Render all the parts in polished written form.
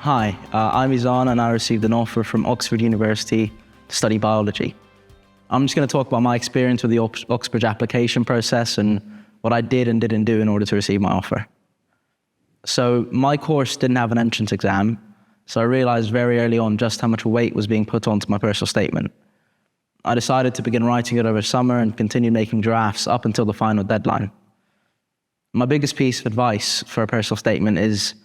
Hi, I'm Ezana and I received an offer from Oxford University to study biology. I'm just going to talk about my experience with the Oxbridge application process and what I did and didn't do in order to receive my offer. So my course didn't have an entrance exam, so I realized very early on just how much weight was being put onto my personal statement. I decided to begin writing it over summer and continue making drafts up until the final deadline. My biggest piece of advice for a personal statement is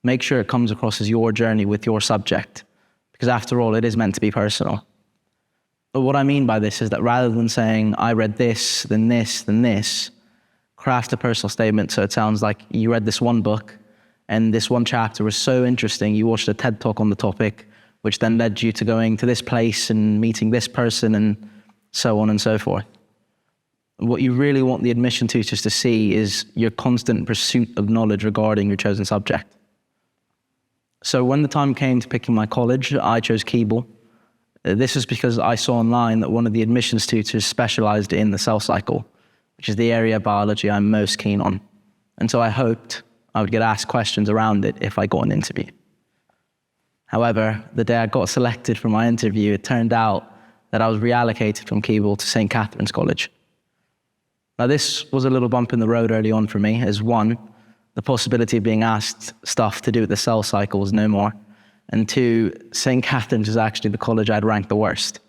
make sure it comes across as your journey with your subject, because after all, it is meant to be personal. But what I mean by this is that rather than saying, I read this, then this, then this, craft a personal statement so it sounds like you read this one book and this one chapter was so interesting, you watched a TED Talk on the topic, which then led you to going to this place and meeting this person and so on and so forth. What you really want the admission tutors to see is your constant pursuit of knowledge regarding your chosen subject. So when the time came to picking my college, I chose Keble. This was because I saw online that one of the admissions tutors specialized in the cell cycle, which is the area of biology I'm most keen on. And so I hoped I would get asked questions around it if I got an interview. However, the day I got selected for my interview, it turned out that I was reallocated from Keble to St. Catherine's College. Now, this was a little bump in the road early on for me, as one, the possibility of being asked stuff to do with the cell cycle was no more, and two, St. Catherine's was actually the college I'd ranked the worst.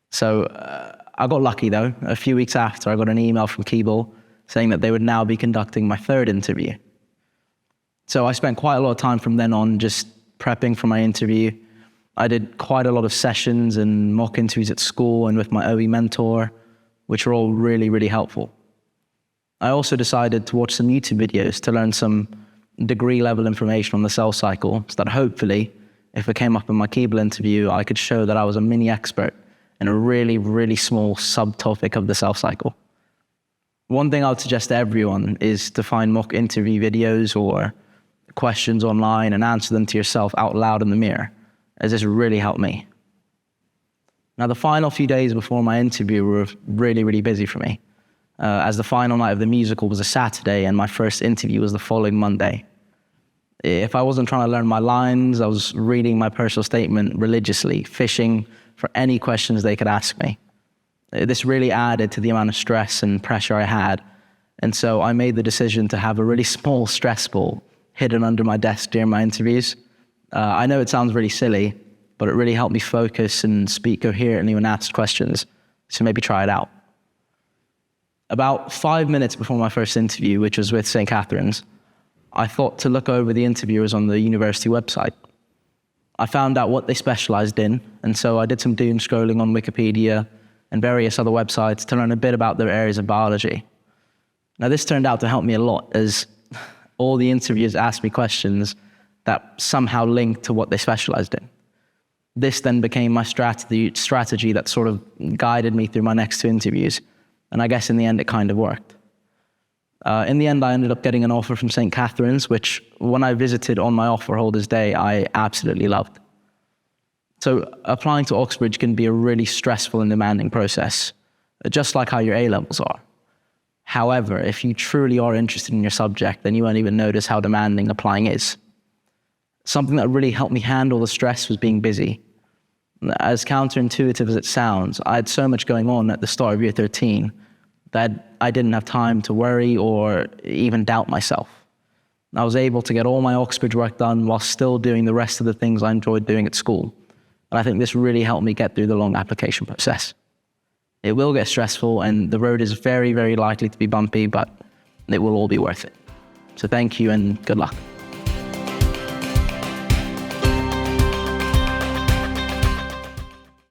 So I got lucky though. A few weeks after, I got an email from Keble saying that they would now be conducting my third interview. So I spent quite a lot of time from then on just prepping for my interview. I did quite a lot of sessions and mock interviews at school and with my OE mentor, which were all really, really helpful. I also decided to watch some YouTube videos to learn some degree-level information on the cell cycle so that hopefully, if it came up in my Keble interview, I could show that I was a mini expert in a really, really small subtopic of the cell cycle. One thing I would suggest to everyone is to find mock interview videos or questions online and answer them to yourself out loud in the mirror, as this really helped me. Now, the final few days before my interview were really, really busy for me, as the final night of the musical was a Saturday and my first interview was the following Monday. If I wasn't trying to learn my lines, I was reading my personal statement religiously, fishing for any questions they could ask me. This really added to the amount of stress and pressure I had, and so I made the decision to have a really small stress ball hidden under my desk during my interviews. I know it sounds really silly, but it really helped me focus and speak coherently when asked questions, so maybe try it out. About 5 minutes before my first interview, which was with St. Catherine's, I thought to look over the interviewers on the university website. I found out what they specialized in, and so I did some doom scrolling on Wikipedia and various other websites to learn a bit about their areas of biology. Now, this turned out to help me a lot, as all the interviewers asked me questions that somehow linked to what they specialized in. This then became my strategy that sort of guided me through my next two interviews, and I guess in the end it kind of worked. In the end, I ended up getting an offer from St. Catherine's, which when I visited on my offer holder's day, I absolutely loved. So applying to Oxbridge can be a really stressful and demanding process, just like how your A-levels are. However, if you truly are interested in your subject, then you won't even notice how demanding applying is. Something that really helped me handle the stress was being busy. As counterintuitive as it sounds, I had so much going on at the start of year 13 that I didn't have time to worry or even doubt myself. I was able to get all my Oxbridge work done while still doing the rest of the things I enjoyed doing at school. And I think this really helped me get through the long application process. It will get stressful and the road is very, very likely to be bumpy, but it will all be worth it. So thank you and good luck.